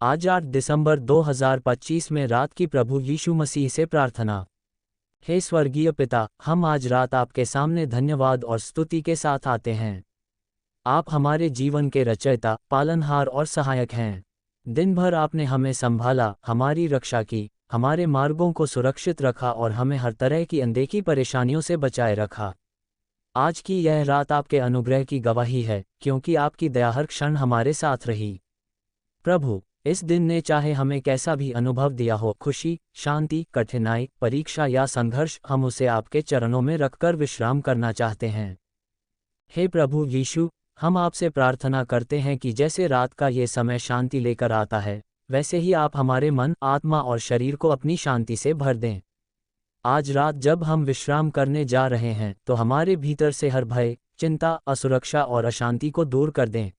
आज 8 दिसंबर 2025 में रात की प्रभु यीशु मसीह से प्रार्थना। हे स्वर्गीय पिता, हम आज रात आपके सामने धन्यवाद और स्तुति के साथ आते हैं। आप हमारे जीवन के रचयिता, पालनहार और सहायक हैं। दिन भर आपने हमें संभाला, हमारी रक्षा की, हमारे मार्गों को सुरक्षित रखा और हमें हर तरह की अनदेखी परेशानियों से बचाए रखा। आज की यह रात आपके अनुग्रह की गवाही है, क्योंकि आपकी दया हर क्षण हमारे साथ रही। प्रभु, इस दिन ने चाहे हमें कैसा भी अनुभव दिया हो, खुशी, शांति, कठिनाई, परीक्षा या संघर्ष, हम उसे आपके चरणों में रखकर विश्राम करना चाहते हैं। हे प्रभु यीशु, हम आपसे प्रार्थना करते हैं कि जैसे रात का ये समय शांति लेकर आता है, वैसे ही आप हमारे मन, आत्मा और शरीर को अपनी शांति से भर दें। आज रात जब हम विश्राम करने जा रहे हैं, तो हमारे भीतर से हर भय, चिंता, असुरक्षा और अशांति को दूर कर दें।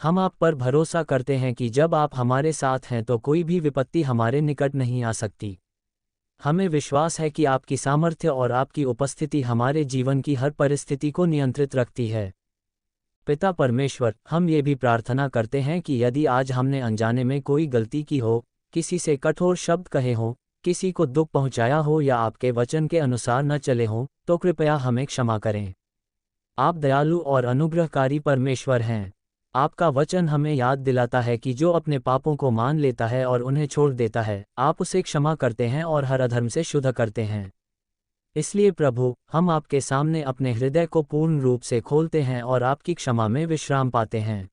हम आप पर भरोसा करते हैं कि जब आप हमारे साथ हैं तो कोई भी विपत्ति हमारे निकट नहीं आ सकती। हमें विश्वास है कि आपकी सामर्थ्य और आपकी उपस्थिति हमारे जीवन की हर परिस्थिति को नियंत्रित रखती है। पिता परमेश्वर, हम ये भी प्रार्थना करते हैं कि यदि आज हमने अनजाने में कोई गलती की हो, किसी से कठोर शब्द कहे हों, किसी को दुख पहुंचाया हो या आपके वचन के अनुसार न चले हों, तो कृपया हमें क्षमा करें। आप दयालु और अनुग्रहकारी परमेश्वर हैं। आपका वचन हमें याद दिलाता है कि जो अपने पापों को मान लेता है और उन्हें छोड़ देता है, आप उसे क्षमा करते हैं और हर अधर्म से शुद्ध करते हैं। इसलिए प्रभु, हम आपके सामने अपने हृदय को पूर्ण रूप से खोलते हैं और आपकी क्षमा में विश्राम पाते हैं।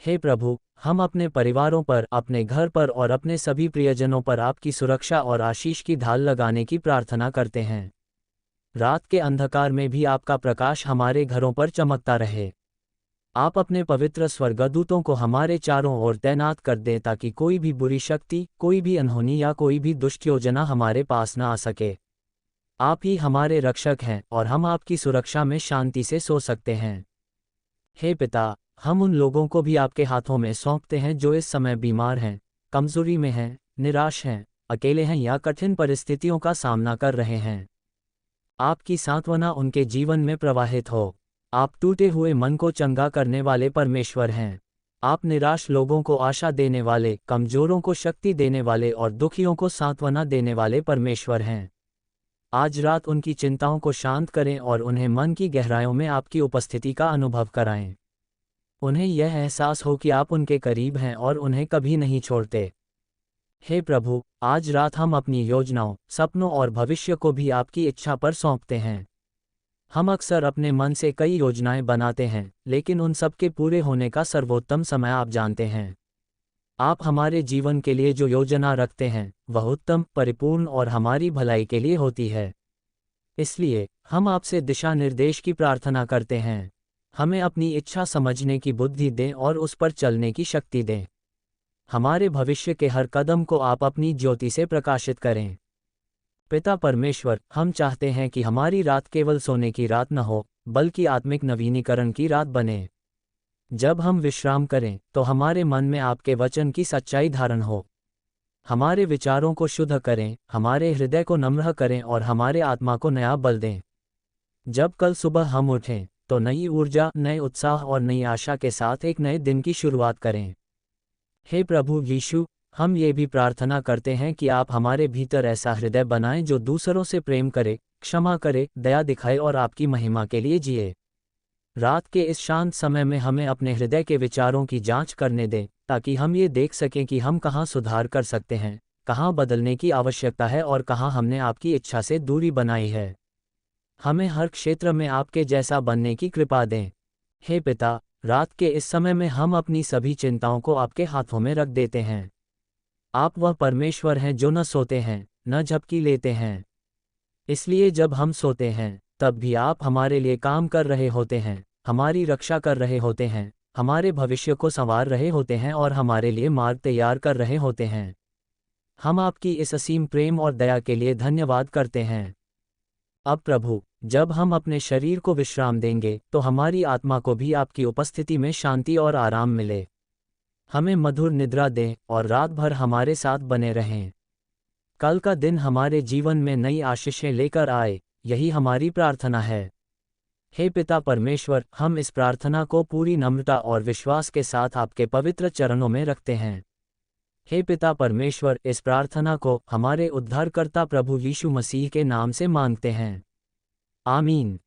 हे प्रभु, हम अपने परिवारों पर, अपने घर पर और अपने सभी प्रियजनों पर आपकी सुरक्षा और आशीष की ढाल लगाने की प्रार्थना करते हैं। रात के अंधकार में भी आपका प्रकाश हमारे घरों पर चमकता रहे। आप अपने पवित्र स्वर्गदूतों को हमारे चारों ओर तैनात कर दें ताकि कोई भी बुरी शक्ति, कोई भी अनहोनी या कोई भी दुष्ट योजना हमारे पास न आ सके। आप ही हमारे रक्षक हैं और हम आपकी सुरक्षा में शांति से सो सकते हैं। हे पिता, हम उन लोगों को भी आपके हाथों में सौंपते हैं जो इस समय बीमार हैं, कमजोरी में हैं, निराश हैं, अकेले हैं या कठिन परिस्थितियों का सामना कर रहे हैं। आपकी सांत्वना उनके जीवन में प्रवाहित हो। आप टूटे हुए मन को चंगा करने वाले परमेश्वर हैं। आप निराश लोगों को आशा देने वाले, कमजोरों को शक्ति देने वाले और दुखियों को सांत्वना देने वाले परमेश्वर हैं। आज रात उनकी चिंताओं को शांत करें और उन्हें मन की गहराइयों में आपकी उपस्थिति का अनुभव कराएं। उन्हें यह एहसास हो कि आप उनके करीब हैं और उन्हें कभी नहीं छोड़ते। हे प्रभु, आज रात हम अपनी योजनाओं, सपनों और भविष्य को भी आपकी इच्छा पर सौंपते हैं। हम अक्सर अपने मन से कई योजनाएं बनाते हैं, लेकिन उन सब के पूरे होने का सर्वोत्तम समय आप जानते हैं। आप हमारे जीवन के लिए जो योजना रखते हैं, वह उत्तम, परिपूर्ण और हमारी भलाई के लिए होती है। इसलिए हम आपसे दिशा निर्देश की प्रार्थना करते हैं। हमें अपनी इच्छा समझने की बुद्धि दें और उस पर चलने की शक्ति दें। हमारे भविष्य के हर कदम को आप अपनी ज्योति से प्रकाशित करें। पिता परमेश्वर, हम चाहते हैं कि हमारी रात केवल सोने की रात न हो, बल्कि आत्मिक नवीनीकरण की रात बने। जब हम विश्राम करें, तो हमारे मन में आपके वचन की सच्चाई धारण हो। हमारे विचारों को शुद्ध करें, हमारे हृदय को नम्र करें और हमारे आत्मा को नया बल दें। जब कल सुबह हम उठें, तो नई ऊर्जा, नए उत्साह और नई आशा के साथ एक नए दिन की शुरुआत करें। हे प्रभु यीशु, हम ये भी प्रार्थना करते हैं कि आप हमारे भीतर ऐसा हृदय बनाएं जो दूसरों से प्रेम करे, क्षमा करे, दया दिखाए और आपकी महिमा के लिए जिए। रात के इस शांत समय में हमें अपने हृदय के विचारों की जांच करने दें, ताकि हम ये देख सकें कि हम कहाँ सुधार कर सकते हैं, कहाँ बदलने की आवश्यकता है और कहाँ हमने आपकी इच्छा से दूरी बनाई है। हमें हर क्षेत्र में आपके जैसा बनने की कृपा दें। हे पिता, रात के इस समय में हम अपनी सभी चिंताओं को आपके हाथों में रख देते हैं। आप वह परमेश्वर हैं जो न सोते हैं, न झपकी लेते हैं। इसलिए जब हम सोते हैं, तब भी आप हमारे लिए काम कर रहे होते हैं, हमारी रक्षा कर रहे होते हैं, हमारे भविष्य को संवार रहे होते हैं और हमारे लिए मार्ग तैयार कर रहे होते हैं। हम आपकी इस असीम प्रेम और दया के लिए धन्यवाद करते हैं। अब प्रभु, जब हम अपने शरीर को विश्राम देंगे, तो हमारी आत्मा को भी आपकी उपस्थिति में शांति और आराम मिले। हमें मधुर निद्रा दें और रात भर हमारे साथ बने रहें। कल का दिन हमारे जीवन में नई आशीषें लेकर आए, यही हमारी प्रार्थना है। हे पिता परमेश्वर, हम इस प्रार्थना को पूरी नम्रता और विश्वास के साथ आपके पवित्र चरणों में रखते हैं। हे पिता परमेश्वर, इस प्रार्थना को हमारे उद्धारकर्ता प्रभु यीशु मसीह के नाम से मांगते हैं। आमीन।